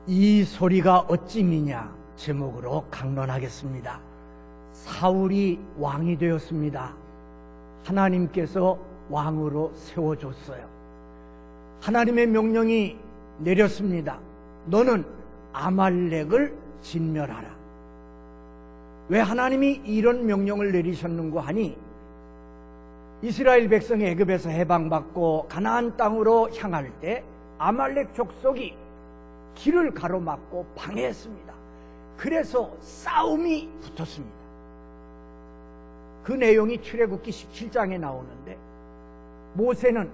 이 소리가 어찌미냐 제목으로 강론하겠습니다. 사울이 왕이 되었습니다. 하나님께서 왕으로 세워줬어요. 하나님의 명령이 내렸습니다. 너는 아말렉을 진멸하라. 왜 하나님이 이런 명령을 내리셨는고 하니, 이스라엘 백성이 애굽에서 해방받고 가나안 땅으로 향할 때 아말렉 족속이 길을 가로막고 방해했습니다. 그래서 싸움이 붙었습니다. 그 내용이 출애굽기 17장에 나오는데, 모세는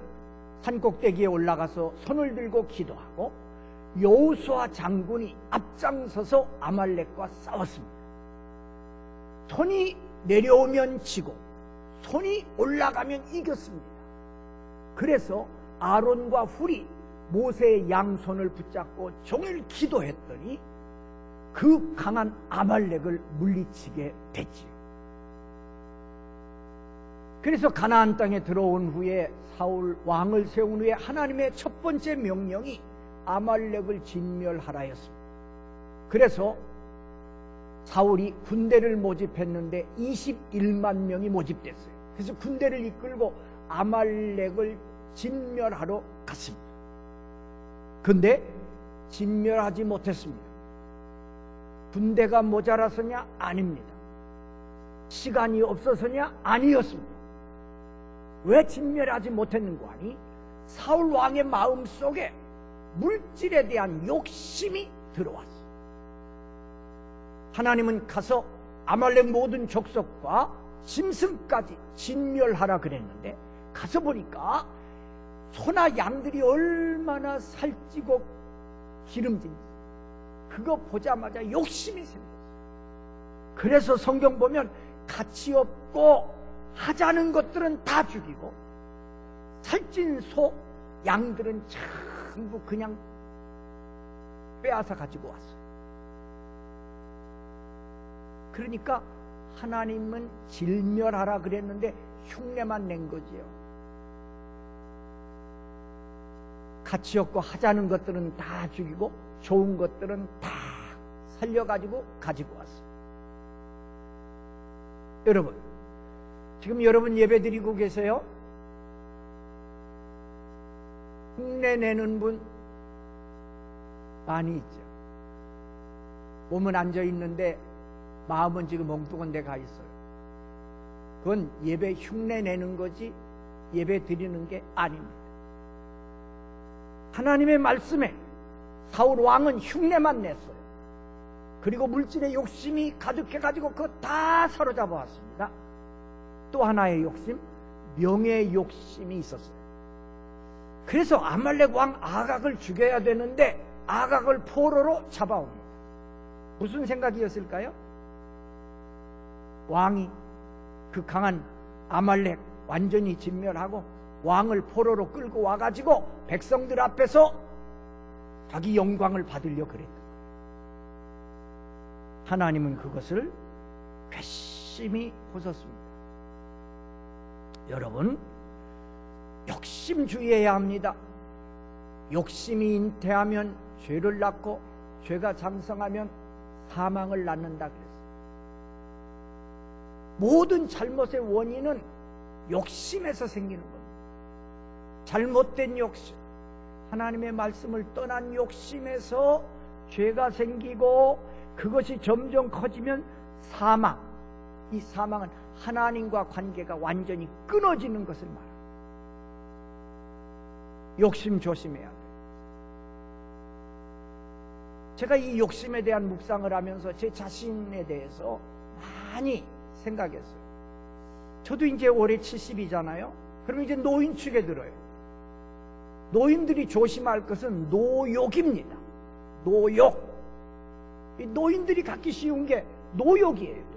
산꼭대기에 올라가서 손을 들고 기도하고 여호수아 장군이 앞장서서 아말렉과 싸웠습니다. 손이 내려오면 지고 손이 올라가면 이겼습니다. 그래서 아론과 훌이 모세의 양손을 붙잡고 종일 기도했더니 그 강한 아말렉을 물리치게 됐지요. 그래서 가나안 땅에 들어온 후에 사울 왕을 세운 후에 하나님의 첫 번째 명령이 아말렉을 진멸하라였습니다. 그래서 사울이 군대를 모집했는데 21만 명이 모집됐어요. 그래서 군대를 이끌고 아말렉을 진멸하러 갔습니다. 근데 진멸하지 못했습니다. 군대가 모자라서냐? 아닙니다. 시간이 없어서냐? 아니었습니다. 왜 진멸하지 못했는고 하니, 사울 왕의 마음속에 물질에 대한 욕심이 들어왔어요. 하나님은 가서 아말렉 모든 족속과 짐승까지 진멸하라 그랬는데, 가서 보니까 소나 양들이 얼마나 살찌고 기름진지 그거 보자마자 욕심이 생겼어요. 그래서 성경 보면 가치 없고 하자는 것들은 다 죽이고 살찐 소, 양들은 전부 그냥 빼앗아 가지고 왔어요. 그러니까 하나님은 진멸하라 그랬는데 흉내만 낸 거지요. 가치 없고 하자는 것들은 다 죽이고 좋은 것들은 다 살려가지고 가지고 왔어요. 여러분, 지금 여러분 예배 드리고 계세요? 흉내 내는 분 많이 있죠. 몸은 앉아 있는데 마음은 지금 엉뚱한 데 가 있어요. 그건 예배 흉내 내는 거지 예배 드리는 게 아닙니다. 하나님의 말씀에 사울 왕은 흉내만 냈어요. 그리고 물질의 욕심이 가득해가지고 그거 다 사로잡아 왔습니다. 또 하나의 욕심, 명예의 욕심이 있었어요. 그래서 아말렉 왕 아각을 죽여야 되는데 아각을 포로로 잡아옵니다. 무슨 생각이었을까요? 왕이 그 강한 아말렉 완전히 진멸하고 왕을 포로로 끌고 와가지고 백성들 앞에서 자기 영광을 받으려 그랬다. 하나님은 그것을 괘씸히 보셨습니다. 여러분, 욕심주의해야 합니다. 욕심이 잉태하면 죄를 낳고 죄가 장성하면 사망을 낳는다 그랬어요. 모든 잘못의 원인은 욕심에서 생기는 겁니다. 잘못된 욕심, 하나님의 말씀을 떠난 욕심에서 죄가 생기고 그것이 점점 커지면 사망, 이 사망은 하나님과 관계가 완전히 끊어지는 것을 말합니다. 욕심 조심해야 돼요. 제가 이 욕심에 대한 묵상을 하면서 제 자신에 대해서 많이 생각했어요. 저도 이제 올해 70이잖아요. 그럼 이제 노인축에 들어요. 노인들이 조심할 것은 노욕입니다. 노욕. 이 노인들이 갖기 쉬운 게 노욕이에요.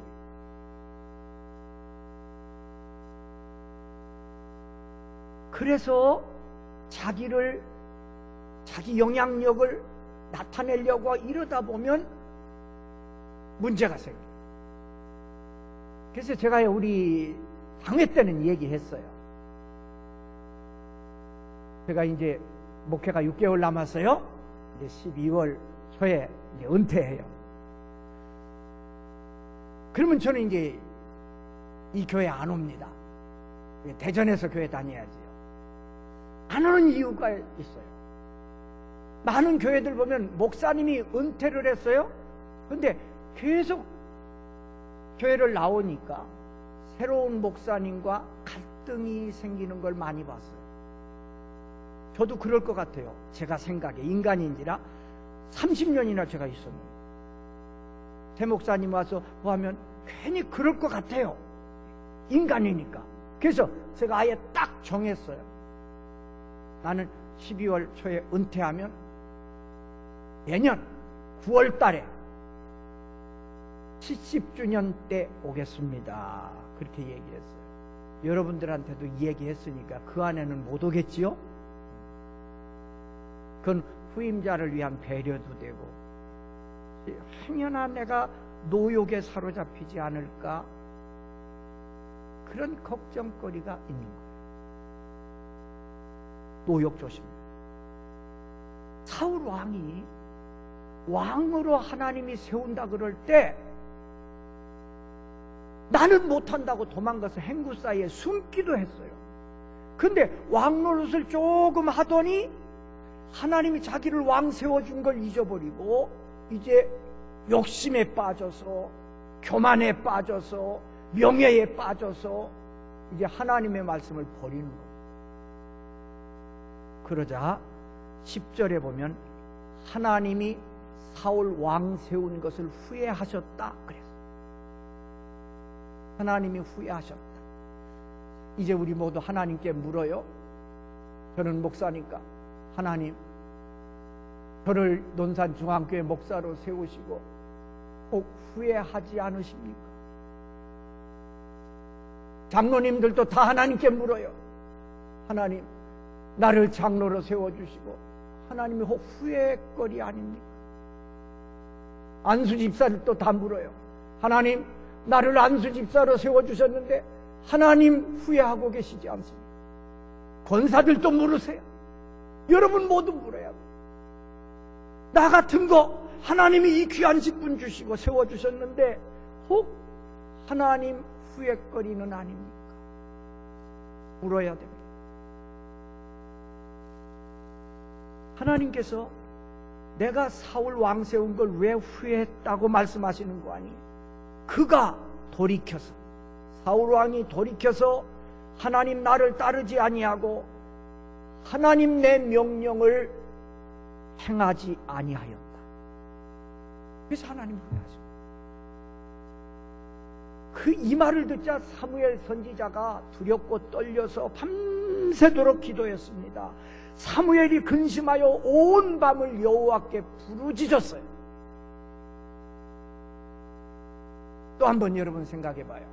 그래서 자기 영향력을 나타내려고 이러다 보면 문제가 생겨요. 그래서 제가 우리 당회 때는 얘기했어요. 제가 이제 목회가 6개월 남았어요. 이제 12월 초에 이제 은퇴해요. 그러면 저는 이제 이 교회 안 옵니다. 대전에서 교회 다녀야지요. 안 오는 이유가 있어요. 많은 교회들 보면 목사님이 은퇴를 했어요. 근데 계속 교회를 나오니까 새로운 목사님과 갈등이 생기는 걸 많이 봤어요. 저도 그럴 것 같아요. 제가 생각에 인간인지라 30년이나 제가 있었는데 새 목사님 와서 뭐 하면 괜히 그럴 것 같아요. 인간이니까. 그래서 제가 아예 딱 정했어요. 나는 12월 초에 은퇴하면 내년 9월 달에 70주년 때 오겠습니다. 그렇게 얘기했어요. 여러분들한테도 얘기했으니까 그 안에는 못 오겠지요? 그건 후임자를 위한 배려도 되고, 행여나 내가 노욕에 사로잡히지 않을까, 그런 걱정거리가 있는 거예요. 노욕 조심입니다. 사울 왕이 왕으로 하나님이 세운다 그럴 때 나는 못한다고 도망가서 행구 사이에 숨기도 했어요. 근데 왕 노릇을 조금 하더니 하나님이 자기를 왕 세워준 걸 잊어버리고 이제 욕심에 빠져서, 교만에 빠져서, 명예에 빠져서 이제 하나님의 말씀을 버리는 거예요. 그러자 10절에 보면 하나님이 사울 왕 세운 것을 후회하셨다 그랬어요. 하나님이 후회하셨다. 이제 우리 모두 하나님께 물어요. 저는 목사니까 하나님, 저를 논산중앙교회 목사로 세우시고 꼭 후회하지 않으십니까? 장로님들도 다 하나님께 물어요. 하나님, 나를 장로로 세워주시고 하나님이 혹 후회거리 아닙니까? 안수 집사들도 다 물어요. 하나님, 나를 안수 집사로 세워주셨는데 하나님 후회하고 계시지 않습니까? 권사들도 물으세요. 여러분 모두 물어야 돼요. 나 같은 거 하나님이 이 귀한 직분 주시고 세워주셨는데 혹 하나님 후회거리는 아닙니까? 물어야 됩니다. 하나님께서 내가 사울 왕 세운 걸 왜 후회했다고 말씀하시는 거 아니에요? 그가 돌이켜서, 사울 왕이 돌이켜서 하나님 나를 따르지 아니하고 하나님 내 명령을 행하지 아니하였다. 그래서 하나님 후회하십니다. 이 말을 듣자 사무엘 선지자가 두렵고 떨려서 밤새도록 기도했습니다. 사무엘이 근심하여 온 밤을 여호와께 부르짖었어요. 또 한번 여러분 생각해 봐요.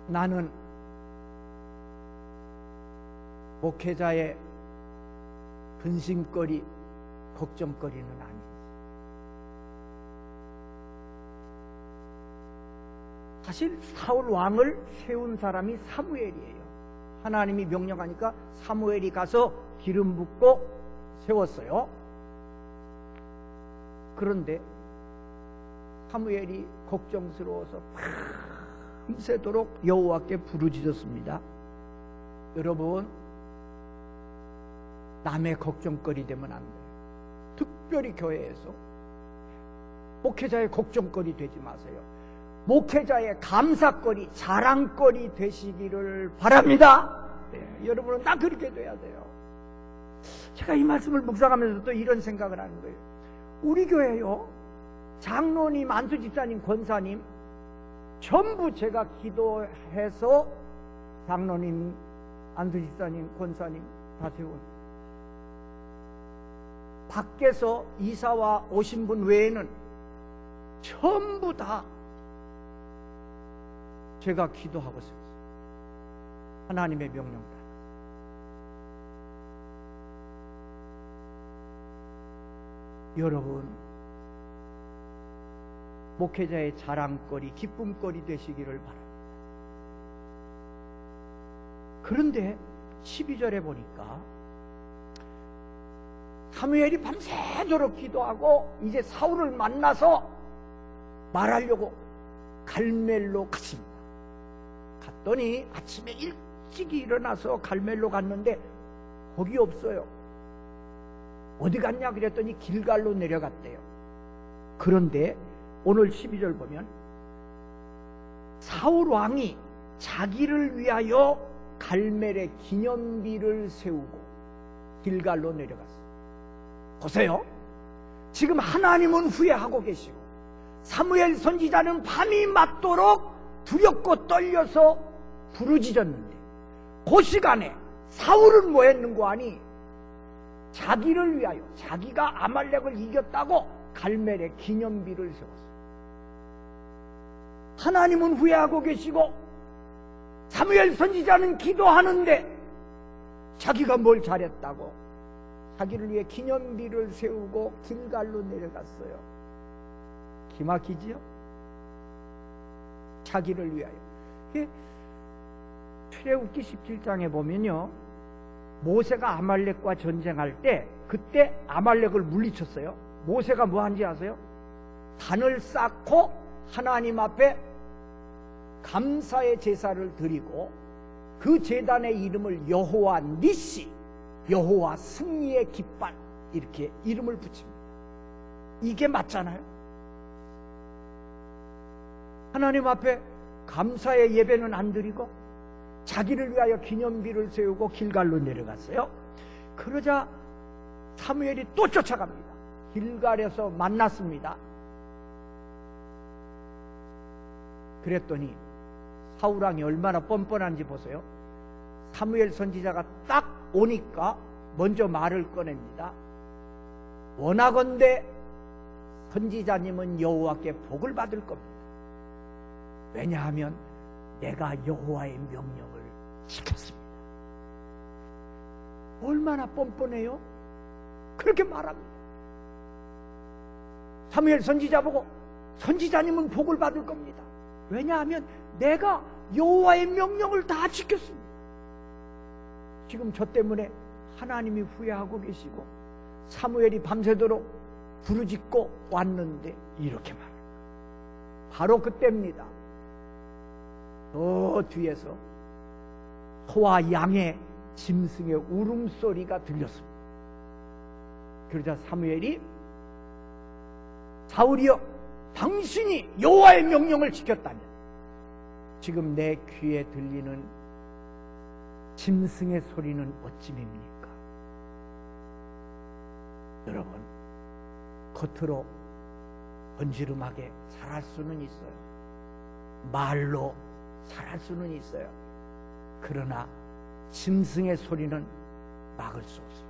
나는 목회자의 근심거리, 걱정거리는 아니지. 사실 사울 왕을 세운 사람이 사무엘이에요. 하나님이 명령하니까 사무엘이 가서 기름 붓고 세웠어요. 그런데 사무엘이 걱정스러워서 밤새도록 여호와께 부르짖었습니다. 여러분, 남의 걱정거리 되면 안 돼요. 특별히 교회에서 목회자의 걱정거리 되지 마세요. 목회자의 감사거리, 자랑거리 되시기를 바랍니다. 네, 여러분은 다 그렇게 돼야 돼요. 제가 이 말씀을 묵상하면서 또 이런 생각을 하는 거예요. 우리 교회요, 장로님, 안수집사님, 권사님 전부 제가 기도해서 장로님, 안수집사님, 권사님 다 세운, 밖에서 이사와 오신 분 외에는 전부 다 제가 기도하고 있어요. 하나님의 명령 따라. 여러분, 목회자의 자랑거리, 기쁨거리 되시기를 바랍니다. 그런데 12절에 보니까 사무엘이 밤새도록 기도하고 이제 사울을 만나서 말하려고 갈멜로 갔습니다. 갔더니 아침에 일찍 일어나서 갈멜로 갔는데 거기 없어요. 어디 갔냐 그랬더니 길갈로 내려갔대요. 그런데 오늘 12절 보면 사울 왕이 자기를 위하여 갈멜에 기념비를 세우고 길갈로 내려갔어요. 보세요. 지금 하나님은 후회하고 계시고 사무엘 선지자는 밤이 맞도록 두렵고 떨려서 부르짖었는데 그 시간에 사울은 뭐 했는고 하니 자기를 위하여 자기가 아말렉을 이겼다고 갈멜에 기념비를 세웠어요. 하나님은 후회하고 계시고 사무엘 선지자는 기도하는데 자기가 뭘 잘했다고 자기를 위해 기념비를 세우고 길갈로 내려갔어요. 기막히지요? 자기를 위하여. 출애굽기 17장에 보면요, 모세가 아말렉과 전쟁할 때 그때 아말렉을 물리쳤어요. 모세가 뭐 한지 아세요? 단을 쌓고 하나님 앞에 감사의 제사를 드리고 그 제단의 이름을 여호와 니시, 여호와 승리의 깃발, 이렇게 이름을 붙입니다. 이게 맞잖아요. 하나님 앞에 감사의 예배는 안 드리고 자기를 위하여 기념비를 세우고 길갈로 내려갔어요. 그러자 사무엘이 또 쫓아갑니다. 길갈에서 만났습니다. 그랬더니 사울왕이 얼마나 뻔뻔한지 보세요. 사무엘 선지자가 딱 오니까 먼저 말을 꺼냅니다. 원하건대 선지자님은 여호와께 복을 받을 겁니다. 왜냐하면 내가 여호와의 명령을 지켰습니다. 얼마나 뻔뻔해요? 그렇게 말합니다. 사무엘 선지자 보고 선지자님은 복을 받을 겁니다. 왜냐하면 내가 여호와의 명령을 다 지켰습니다. 지금 저 때문에 하나님이 후회하고 계시고 사무엘이 밤새도록 부르짖고 왔는데 이렇게 말합니다. 바로 그때입니다. 저 뒤에서 소와 양의 짐승의 울음소리가 들렸습니다. 그러자 사무엘이 사울이여, 당신이 여호와의 명령을 지켰다면 지금 내 귀에 들리는 짐승의 소리는 어찌입니까? 여러분, 겉으로 번지름하게 잘할 수는 있어요. 말로 잘할 수는 있어요. 그러나 짐승의 소리는 막을 수 없습니다.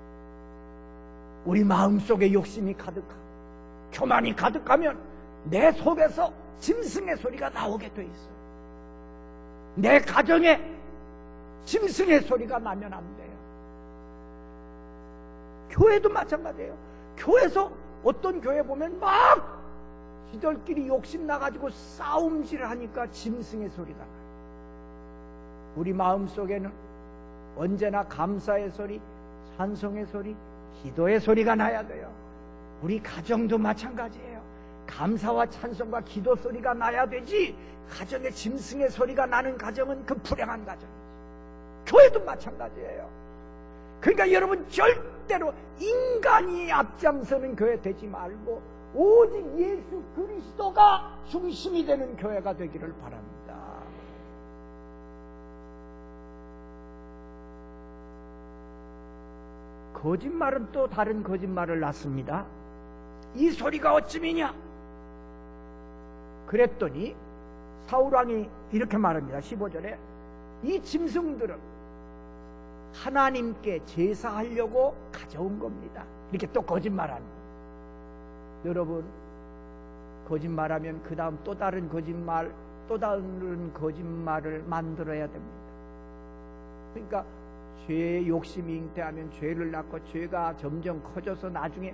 우리 마음속에 욕심이 가득하고 교만이 가득하면 내 속에서 짐승의 소리가 나오게 돼 있어요. 내 가정에 짐승의 소리가 나면 안 돼요. 교회도 마찬가지예요. 교회에서 어떤 교회 보면 막 지들끼리 욕심 나가지고 싸움질을 하니까 짐승의 소리가 나요. 우리 마음속에는 언제나 감사의 소리, 찬송의 소리, 기도의 소리가 나야 돼요. 우리 가정도 마찬가지예요. 감사와 찬송과 기도 소리가 나야 되지, 가정에 짐승의 소리가 나는 가정은 그 불행한 가정이지. 교회도 마찬가지예요. 그러니까 여러분, 절대로 인간이 앞장서는 교회 되지 말고 오직 예수 그리스도가 중심이 되는 교회가 되기를 바랍니다. 거짓말은 또 다른 거짓말을 낳습니다. 이 소리가 어찌미냐? 그랬더니 사울왕이 이렇게 말합니다. 15절에 이 짐승들은 하나님께 제사하려고 가져온 겁니다. 이렇게 또 거짓말합니다. 여러분, 거짓말하면 그 다음 또 다른 거짓말, 또 다른 거짓말을 만들어야 됩니다. 그러니까 죄의 욕심이 잉태하면 죄를 낳고 죄가 점점 커져서 나중에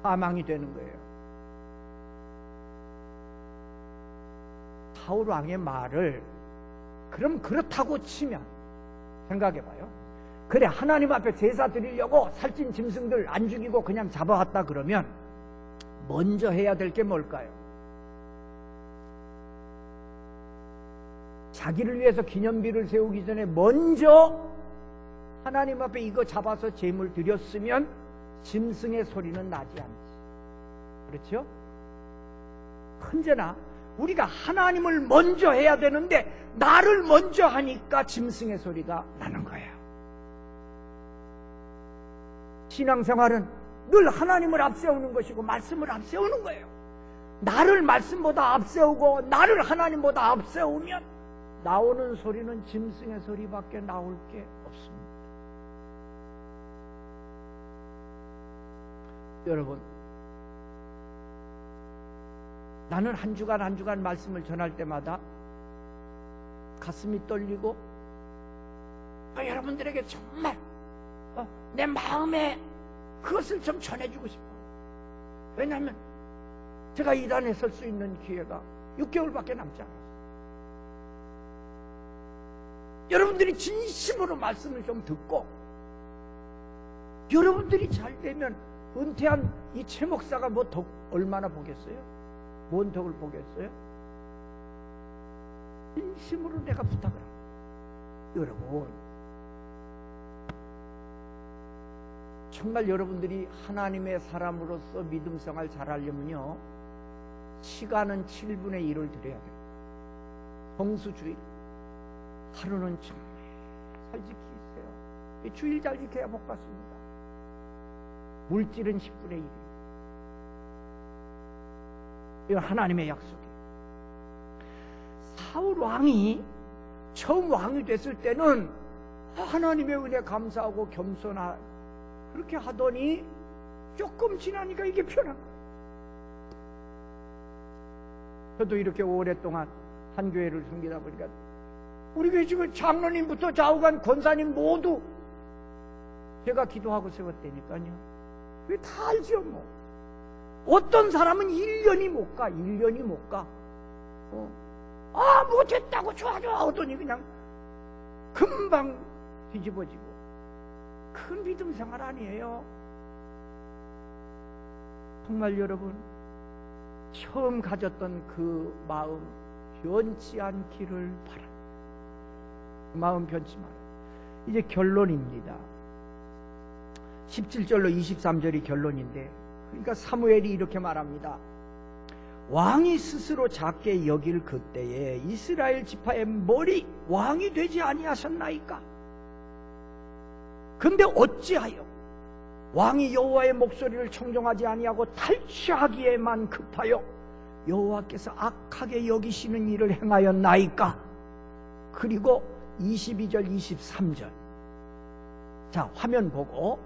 사망이 되는 거예요. 사울 왕의 말을 그럼 그렇다고 치면 생각해봐요. 그래, 하나님 앞에 제사 드리려고 살찐 짐승들 안 죽이고 그냥 잡아왔다 그러면 먼저 해야 될 게 뭘까요? 자기를 위해서 기념비를 세우기 전에 먼저 하나님 앞에 이거 잡아서 제물 드렸으면 짐승의 소리는 나지 않지. 그렇죠? 언제나 우리가 하나님을 먼저 해야 되는데 나를 먼저 하니까 짐승의 소리가 나는 거예요. 신앙생활은 늘 하나님을 앞세우는 것이고 말씀을 앞세우는 거예요. 나를 말씀보다 앞세우고 나를 하나님보다 앞세우면 나오는 소리는 짐승의 소리밖에 나올 게 없습니다. 여러분, 나는 한 주간 한 주간 말씀을 전할 때마다 가슴이 떨리고 여러분들에게 정말 내 마음에 그것을 좀 전해주고 싶어요. 왜냐하면 제가 이 단에 설 수 있는 기회가 6개월밖에 남지 않았어요. 여러분들이 진심으로 말씀을 좀 듣고 여러분들이 잘 되면 은퇴한 이 최 목사가 뭐 덕 얼마나 보겠어요? 뭔 덕을 보겠어요? 진심으로 내가 부탁을 합니다. 여러분, 정말 여러분들이 하나님의 사람으로서 믿음 생활 잘하려면요, 시간은 7분의 1을 드려야 돼요. 성수주일 하루는 정말 잘 지키세요. 주일 잘 지켜야 복 받습니다. 물질은 10분의 1. 이건 하나님의 약속이에요. 사울 왕이 처음 왕이 됐을 때는 하나님의 은혜 감사하고 겸손하 그렇게 하더니 조금 지나니까 이게 변한 거예요. 저도 이렇게 오랫동안 한 교회를 섬기다 보니까 우리 교회 지금 장로님부터 좌우간 권사님 모두 제가 기도하고 세웠다니까요. 왜 다 알죠 뭐. 어떤 사람은 1년이 못 가. 1년이 못 가. 못했다고 좋아 하더니 그냥 금방 뒤집어지고. 큰 믿음 생활 아니에요. 정말 여러분, 처음 가졌던 그 마음 변치 않기를 바랍니다. 마음 변치 말아요. 이제 결론입니다. 17절로 23절이 결론인데, 그러니까 사무엘이 이렇게 말합니다. 왕이 스스로 작게 여길 그때에 이스라엘 지파의 머리 왕이 되지 아니하셨나이까? 근데 어찌하여 왕이 여호와의 목소리를 청종하지 아니하고 탈취하기에만 급하여 여호와께서 악하게 여기시는 일을 행하였나이까? 그리고 22절 23절, 자 화면 보고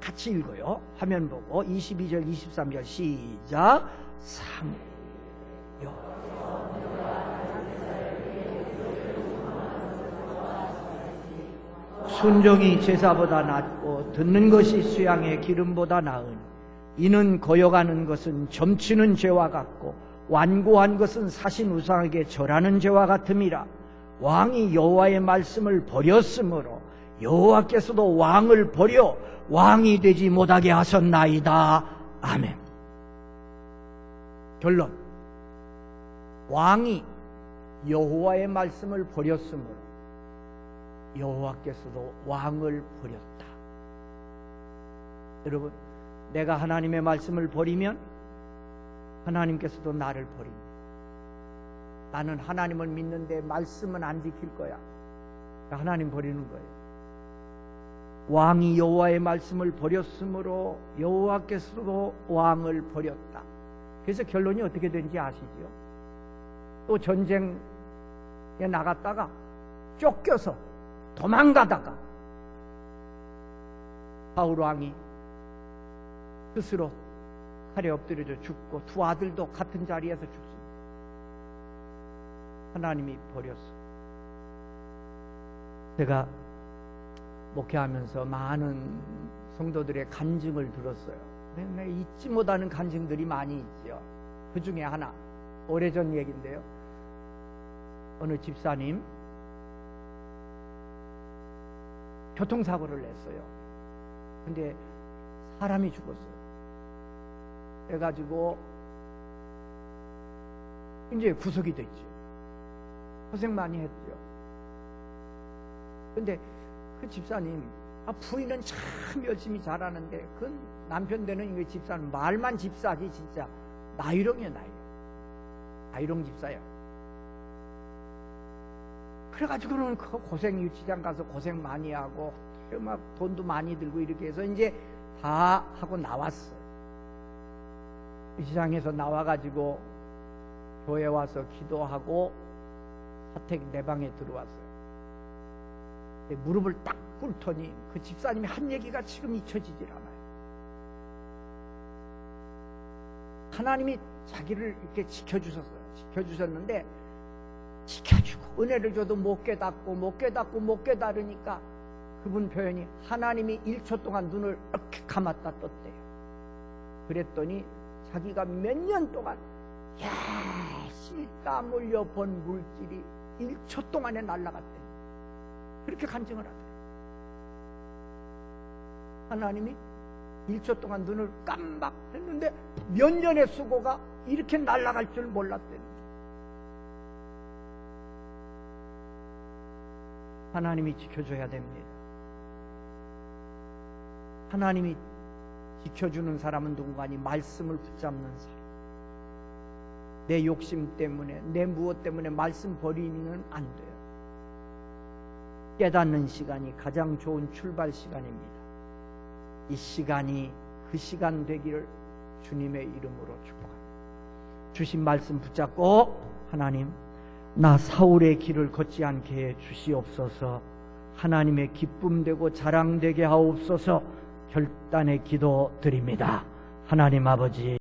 같이 읽어요. 화면 보고 22절 23절 시작. 순종이 제사보다 낫고 듣는 것이 수양의 기름보다 나으니 이는 거여가는 것은 점치는 죄와 같고 완고한 것은 사신 우상에게 절하는 죄와 같음이라. 왕이 여호와의 말씀을 버렸으므로 여호와께서도 왕을 버려 왕이 되지 못하게 하셨나이다. 아멘. 결론, 왕이 여호와의 말씀을 버렸으므로 여호와께서도 왕을 버렸다. 여러분, 내가 하나님의 말씀을 버리면 하나님께서도 나를 버립니다. 나는 하나님을 믿는데 말씀은 안 지킬 거야. 하나님 버리는 거예요. 왕이 여호와의 말씀을 버렸으므로 여호와께서도 왕을 버렸다. 그래서 결론이 어떻게 되는지 아시죠? 또 전쟁에 나갔다가 쫓겨서 도망가다가 사울 왕이 스스로 칼에 엎드려져 죽고 두 아들도 같은 자리에서 죽습니다. 하나님이 버렸어. 제가 목회하면서 많은 성도들의 간증을 들었어요. 잊지 못하는 간증들이 많이 있죠. 그 중에 하나, 오래전 얘기인데요. 어느 집사님 교통사고를 냈어요. 근데 사람이 죽었어요. 그래가지고 이제 구속이 됐죠. 고생 많이 했죠. 근데 그 집사님, 부인은 참 열심히 잘하는데 그 남편 되는 그 집사는 말만 집사지 진짜 나이롱이야, 나이롱 집사야. 그래가지고는 그 고생 유치장 가서 고생 많이 하고 막 돈도 많이 들고 이렇게 해서 이제 다 하고 나왔어요. 유치장에서 나와가지고 교회 와서 기도하고 사택 내 방에 들어왔어요. 무릎을 딱 꿇더니 그 집사님이 한 얘기가 지금 잊혀지질 않아요. 하나님이 자기를 이렇게 지켜주셨어요. 지켜주셨는데 지켜주고 은혜를 줘도 못 깨달으니까 그분 표현이 하나님이 1초 동안 눈을 이렇게 감았다 떴대요. 그랬더니 자기가 몇 년 동안 열심히 땀 흘려 번 물질이 1초 동안에 날아갔대요. 그렇게 간증을 하더래요. 하나님이 1초 동안 눈을 깜박 했는데 몇 년의 수고가 이렇게 날아갈 줄 몰랐대요. 하나님이 지켜줘야 됩니다. 하나님이 지켜주는 사람은 누군가니 말씀을 붙잡는 사람. 내 욕심 때문에, 내 무엇 때문에 말씀 버리는 안 돼요. 깨닫는 시간이 가장 좋은 출발 시간입니다. 이 시간이 그 시간 되기를 주님의 이름으로 축복합니다. 주신 말씀 붙잡고 하나님, 나 사울의 길을 걷지 않게 해 주시옵소서. 하나님의 기쁨 되고 자랑되게 하옵소서. 결단의 기도 드립니다. 하나님 아버지,